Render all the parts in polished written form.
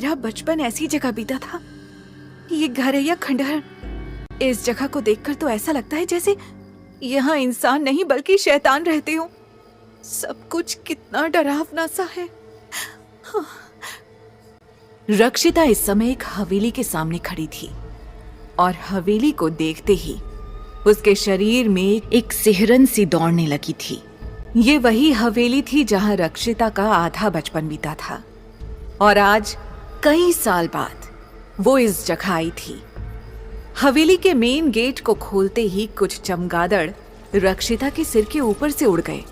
मेरा बचपन ऐसी जगह बीता था। ये घर है या खंडहर? इस जगह को देखकर तो ऐसा लगता है जैसे यहाँ इंसान नहीं बल्कि शैतान रहते हो। सब कुछ कितना डरावना सा है। रक्षिता इस समय एक हवेली के सामने खड़ी थी और हवेली को देखते ही उसके शरीर में एक सिहरन सी दौड़ने लगी थी। ये वही हवेली थी जहां रक्षिता का आधा बचपन बीता था और आज कई साल बाद वो इस जगह आई थी। हवेली के मेन गेट को खोलते ही कुछ चमगादड़ रक्षिता के सिर के ऊपर से उड़ गए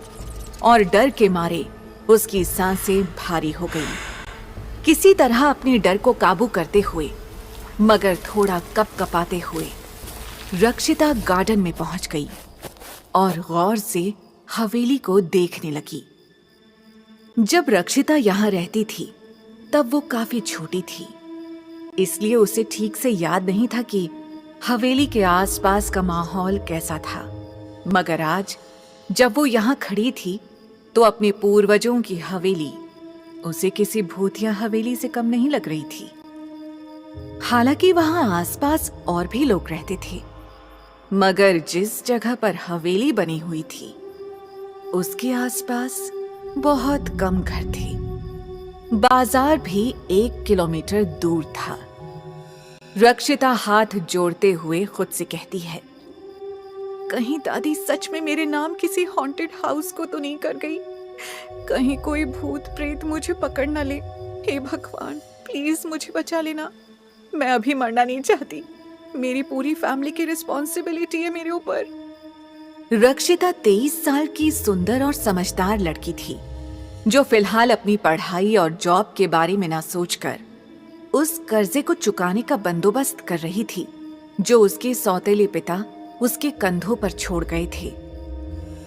और डर के मारे उसकी सांसें भारी हो गईं। किसी तरह अपने डर को काबू करते हुए मगर थोड़ा कपकपाते हुए रक्षिता गार्डन में पहुंच गई और गौर से हवेली को देखने लगी। जब रक्षिता यहाँ रहती थी तब वो काफी छोटी थी, इसलिए उसे ठीक से याद नहीं था कि हवेली के आसपास का माहौल कैसा था। मगर आज जब वो यहाँ खड़ी थी तो अपने पूर्वजों की हवेली उसे किसी भूतिया हवेली से कम नहीं लग रही थी। हालांकि वहां आसपास और भी लोग रहते थे, मगर जिस जगह पर हवेली बनी हुई थी उसके आसपास बहुत कम घर थे। बाजार भी 1 किलोमीटर दूर था। रक्षिता हाथ जोड़ते हुए खुद से कहती है, कहीं दादी सच में मेरे नाम किसी हॉन्टेड हाउस को तो नहीं कर गई? कहीं कोई भूत प्रेत मुझे पकड़ न ले। हे भगवान, प्लीज मुझे बचा लेना। मैं अभी मरना नहीं चाहती। मेरी पूरी फैमिली की रिस्पॉन्सिबिलिटी है मेरे ऊपर। रक्षिता 23 साल की सुंदर और समझदार लड़की थी जो फिलहाल अपनी पढ़ाई और जॉब के बारे में ना सोचकर उस कर्जे को चुकाने का बंदोबस्त कर रही थी जो उसके सौतेले पिता उसके कंधों पर छोड़ गए थे।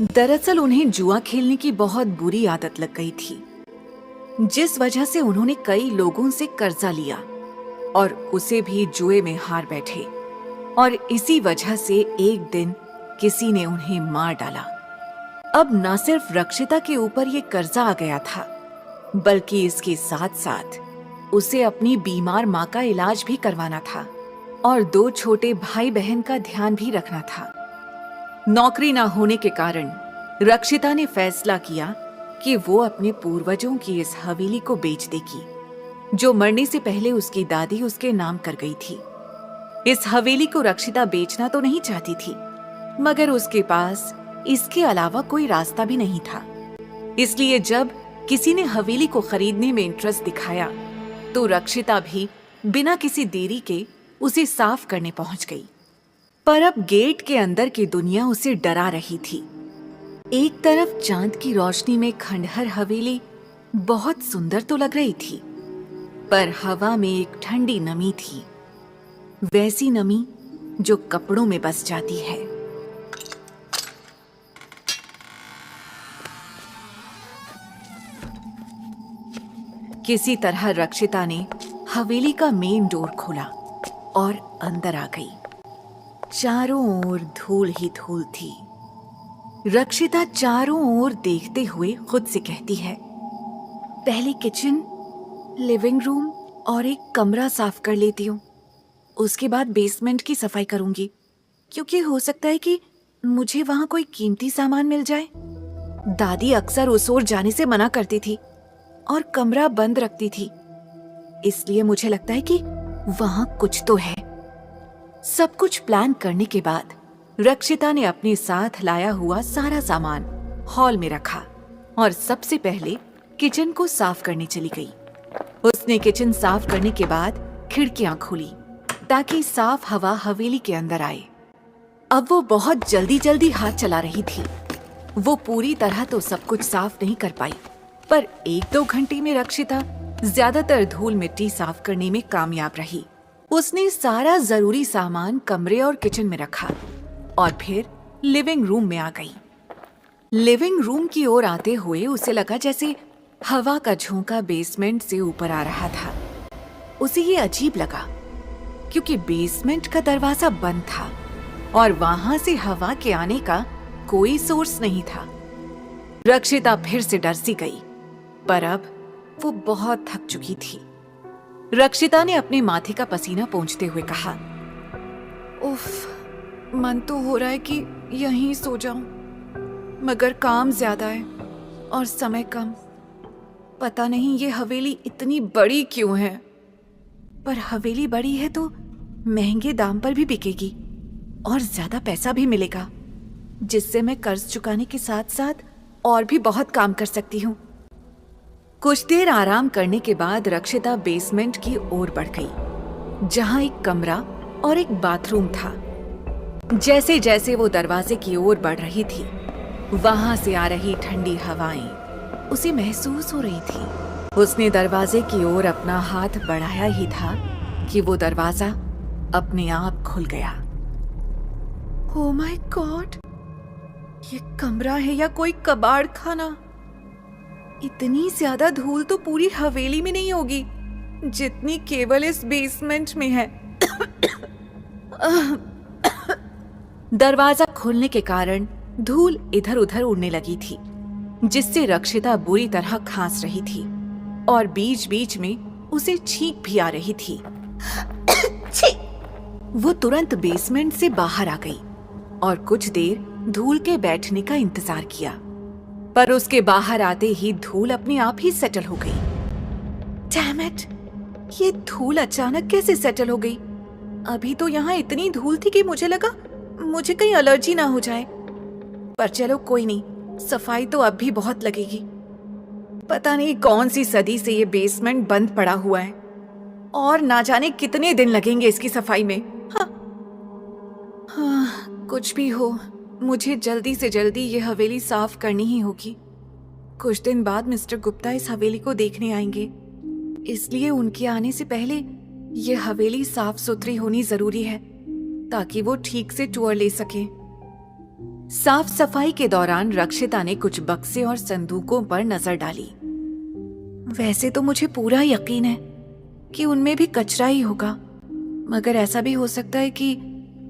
दरअसल उन्हें जुआ खेलने की बहुत बुरी आदत लग गई थी, जिस वजह से उन्होंने कई लोगों से कर्जा लिया और उसे भी जुए में हार बैठे और इसी वजह से एक दिन किसी ने उन्हें मार डाला। अब न सिर्फ रक्षिता के ऊपर ये कर्जा आ गया था, बल्कि इसके साथ साथ उसे अपनी बीमार माँ का इलाज भी करवाना था और 2 छोटे भाई बहन का ध्यान भी रखना था। नौकरी ना होने के कारण रक्षिता ने फैसला किया कि वो अपने पूर्वजों की इस हवेली को बेच देगी जो मरने से पहले उसकी दादी उसके नाम कर गई थी। इस हवेली को रक्षिता बेचना तो नहीं चाहती थी, मगर उसके पास इसके अलावा कोई रास्ता भी नहीं था। इसलिए जब किसी ने हवेली को खरीदने में इंटरेस्ट दिखाया तो रक्षिता भी बिना किसी देरी के उसे साफ करने पहुंच गई। पर अब गेट के अंदर की दुनिया उसे डरा रही थी। एक तरफ चांद की रोशनी में खंडहर हवेली बहुत सुंदर तो लग रही थी, पर हवा में एक ठंडी नमी थी, वैसी नमी जो कपड़ों में बस जाती है। किसी तरह रक्षिता ने हवेली का मेन डोर खोला और अंदर आ गई। चारों ओर धूल ही धूल थी। रक्षिता चारों ओर देखते हुए खुद से कहती है, पहले किचन, लिविंग रूम और एक कमरा साफ कर लेती हूँ। उसके बाद बेसमेंट की सफाई करूंगी, क्योंकि हो सकता है कि मुझे वहां कोई कीमती सामान मिल जाए। दादी अक्सर उस ओर जाने से मना करती थी और कमरा बंद रखती थी, इसलिए मुझे लगता है कि वहां कुछ तो है। सब कुछ प्लान करने के बाद रक्षिता ने अपने साथ लाया हुआ सारा सामान हॉल में रखा और सबसे पहले किचन को साफ करने चली गई। उसने किचन साफ करने के बाद खिड़कियां खोली ताकि साफ हवा हवेली के अंदर आए। अब वो बहुत जल्दी जल्दी हाथ चला रही थी। वो पूरी तरह तो सब कुछ साफ नहीं कर पाई, पर 1-2 घंटे में रक्षिता ज्यादातर धूल मिट्टी साफ करने में कामयाब रही। उसने सारा जरूरी सामान कमरे और किचन में रखा और फिर लिविंग रूम में आ गई। लिविंग रूम की ओर आते हुए उसे लगा जैसे हवा का झोंका बेसमेंट से ऊपर आ रहा था। उसे ये अजीब लगा क्योंकि बेसमेंट का दरवाजा बंद था और वहां से हवा के आने का कोई सोर्स नहीं था। रक्षिता फिर से डर सी गई, पर अब वो बहुत थक चुकी थी। रक्षिता ने अपने माथे का पसीना पोंछते हुए कहा, उफ, मन तो हो रहा है कि यहीं सो जाऊं, मगर काम ज्यादा है और समय कम। पता नहीं ये हवेली इतनी बड़ी क्यों है। पर हवेली बड़ी है तो महंगे दाम पर भी बिकेगी और ज्यादा पैसा भी मिलेगा, जिससे मैं कर्ज चुकाने के साथ साथ और भी बहुत काम कर सकती हूँ। कुछ देर आराम करने के बाद रक्षिता बेसमेंट की ओर बढ़ गई, जहाँ एक कमरा और एक बाथरूम था। जैसे जैसे वो दरवाजे की ओर बढ़ रही थी, वहां से आ रही ठंडी हवाएं उसे महसूस हो रही थी। उसने दरवाजे की ओर अपना हाथ बढ़ाया ही था कि वो दरवाजा अपने आप खुल गया। ओह माय गॉड, ये कमरा है या कोई कबाड़ खाना? इतनी ज्यादा धूल तो पूरी हवेली में नहीं होगी जितनी केवल इस बेसमेंट में है। दरवाजा खुलने के कारण धूल इधर उधर उड़ने लगी थी, जिससे रक्षिता बुरी तरह खांस रही थी और बीच बीच में उसे छींक भी आ रही थी। वो तुरंत बेसमेंट से बाहर आ गई और कुछ देर धूल के बैठने का इंतजार किया, पर उसके बाहर आते ही धूल अपने आप ही सेटल हो गई। डैम इट, ये धूल अचानक कैसे सेटल हो गई? अभी तो यहाँ इतनी धूल थी कि मुझे लगा मुझे कहीं एलर्जी ना हो जाए। पर चलो कोई नहीं, सफाई तो अब भी बहुत लगेगी। पता नहीं कौन सी सदी से ये बेसमेंट बंद पड़ा हुआ है और ना जाने कितने दिन लगेंगे इसकी सफाई में। हाँ, कुछ भी हो, मुझे जल्दी से जल्दी ये हवेली साफ करनी ही होगी। कुछ दिन बाद मिस्टर गुप्ता इस हवेली को देखने आएंगे, इसलिए उनके आने से पहले ये हवेली साफ सुथरी होनी जरूरी है ताकि वो ठीक से टूर ले सके। साफ सफाई के दौरान रक्षिता ने कुछ बक्से और संदूकों पर नजर डाली। वैसे तो मुझे पूरा यकीन है कि उनमें भी कचरा ही होगा, मगर ऐसा भी हो सकता है कि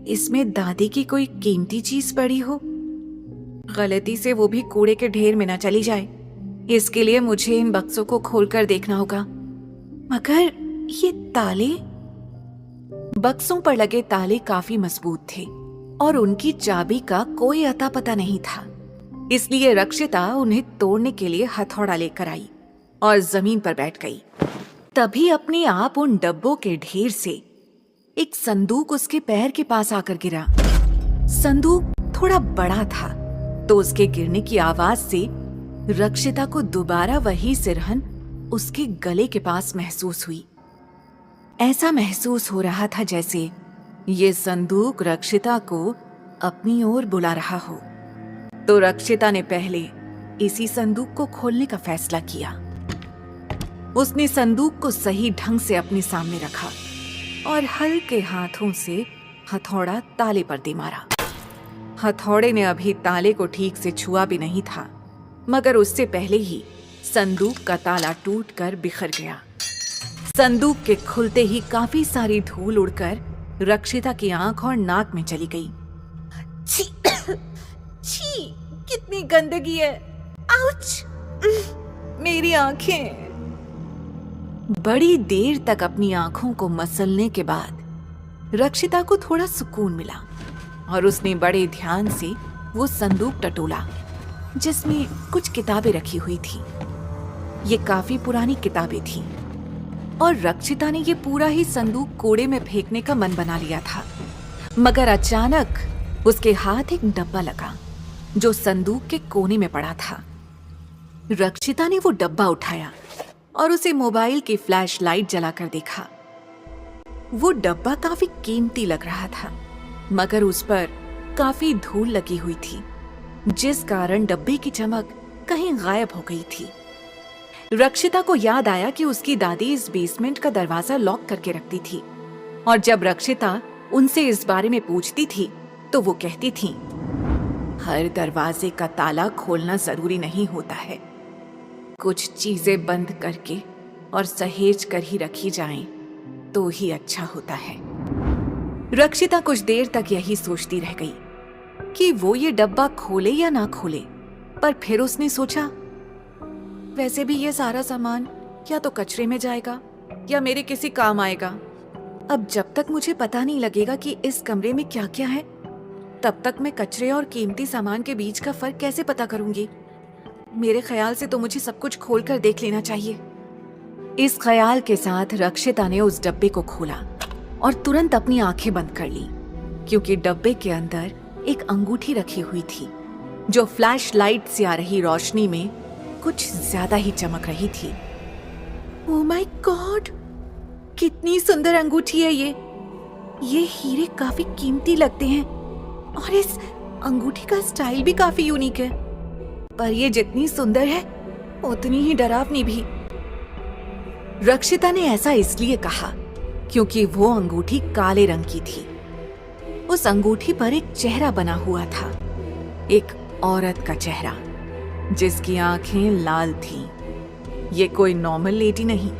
इसमें दादी की कोई कीमती चीज पड़ी हो, गलती से वो भी कूड़े के ढेर में ना चली जाए। इसके लिए मुझे इन बक्सों को खोलकर देखना होगा। मगर ये ताले? बक्सों पर लगे ताले काफी मजबूत थे और उनकी चाबी का कोई अता पता नहीं था, इसलिए रक्षिता उन्हें तोड़ने के लिए हथौड़ा लेकर आई और जमीन पर बैठ गई। तभी अपने आप उन डब्बों के ढेर से एक संदूक उसके पैर के पास आकर गिरा। संदूक थोड़ा बड़ा था, तो उसके गिरने की आवाज से रक्षिता को दोबारा वही सिरहन उसके गले के पास महसूस हुई। ऐसा महसूस हो रहा था जैसे ये संदूक रक्षिता को अपनी ओर बुला रहा हो। तो रक्षिता ने पहले इसी संदूक को खोलने का फैसला किया। उसने संदूक को सही ढंग से अपने सामने रखा और हल्के हाथों से हथौड़ा ताले पर दे मारा। हथौड़े ने अभी ताले को ठीक से छुआ भी नहीं था, मगर उससे पहले ही संदूक का ताला टूटकर बिखर गया। संदूक के खुलते ही काफी सारी धूल उड़कर रक्षिता की आंख और नाक में चली गई। छी, छी, कितनी गंदगी है। आउच! मेरी आंखें। बड़ी देर तक अपनी आंखों को मसलने के बाद रक्षिता को थोड़ा सुकून मिला और उसने बड़े ध्यान से वो संदूक टटोला, जिसमें कुछ किताबें रखी हुई थी। ये काफी पुरानी किताबें थीं और रक्षिता ने ये पूरा ही संदूक कूड़े में फेंकने का मन बना लिया था, मगर अचानक उसके हाथ एक डब्बा लगा जो संदूक के कोने में पड़ा था। रक्षिता ने वो डब्बा उठाया और उसे मोबाइल की फ्लैश लाइट जलाकर देखा। वो डब्बा काफी कीमती लग रहा था, मगर उस पर काफी धूल लगी हुई थी, जिस कारण डब्बे की चमक कहीं गायब हो गई थी। रक्षिता को याद आया कि उसकी दादी इस बेसमेंट का दरवाजा लॉक करके रखती थी और जब रक्षिता उनसे इस बारे में पूछती थी तो वो कहती थी, हर दरवाजे का ताला खोलना जरूरी नहीं होता है, कुछ चीजें बंद करके और सहेज कर ही रखी जाएं तो ही अच्छा होता है। रक्षिता कुछ देर तक यही सोचती रह गई कि वो ये डब्बा खोले या ना खोले, पर फिर उसने सोचा, वैसे भी ये सारा सामान या तो कचरे में जाएगा या मेरे किसी काम आएगा। अब जब तक मुझे पता नहीं लगेगा कि इस कमरे में क्या क्या है, तब तक मैं कचरे और कीमती सामान के बीच का फर्क कैसे पता करूंगी? मेरे ख्याल से तो मुझे सब कुछ खोल कर देख लेना चाहिए। इस ख्याल के साथ रक्षिता ने उस डब्बे को खोला और तुरंत अपनी आंखें बंद कर ली, क्योंकि डब्बे के अंदर एक अंगूठी रखी हुई थी जो फ्लैश लाइट से आ रही रोशनी में कुछ ज्यादा ही चमक रही थी। ओह माय गॉड, कितनी सुंदर अंगूठी है ये हीरे काफी कीमती लगते हैं और इस अंगूठी का स्टाइल भी काफी यूनिक है, पर ये जितनी सुंदर है उतनी ही डरावनी भी। रक्षिता ने ऐसा इसलिए कहा क्योंकि वो अंगूठी काले रंग की थी। उस अंगूठी पर एक चेहरा बना हुआ था, एक औरत का चेहरा जिसकी आंखें लाल थीं। ये कोई नॉर्मल लेडी नहीं,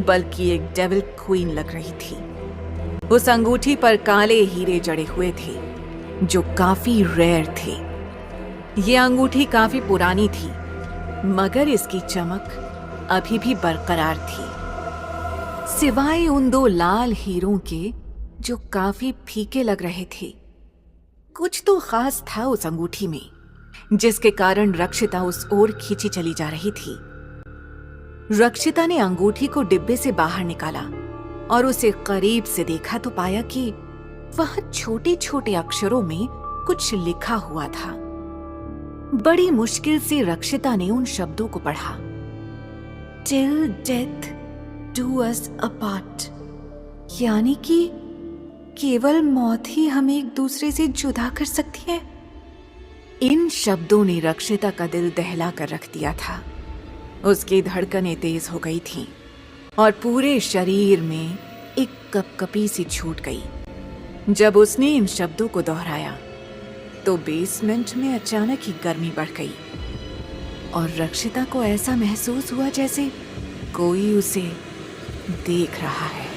बल्कि एक डेविल क्वीन लग रही थी। उस अंगूठी पर काले हीरे जड़े हुए थे जो काफी रेयर थे। ये अंगूठी काफी पुरानी थी, मगर इसकी चमक अभी भी बरकरार थी, सिवाय उन 2 लाल हीरों के जो काफी फीके लग रहे थे। कुछ तो खास था उस अंगूठी में, जिसके कारण रक्षिता उस ओर खींची चली जा रही थी। रक्षिता ने अंगूठी को डिब्बे से बाहर निकाला और उसे करीब से देखा तो पाया कि वह छोटे छोटे अक्षरों में कुछ लिखा हुआ था। बड़ी मुश्किल से रक्षिता ने उन शब्दों को पढ़ा। Till death do us apart, यानी कि केवल मौत ही हमें एक दूसरे से जुदा कर सकती है। इन शब्दों ने रक्षिता का दिल दहला कर रख दिया था। उसकी धड़कनें तेज हो गई थीं और पूरे शरीर में एक कपकपी सी छूट गई। जब उसने इन शब्दों को दोहराया तो बेसमेंट में अचानक ही गर्मी बढ़ गई और रक्षिता को ऐसा महसूस हुआ जैसे कोई उसे देख रहा है।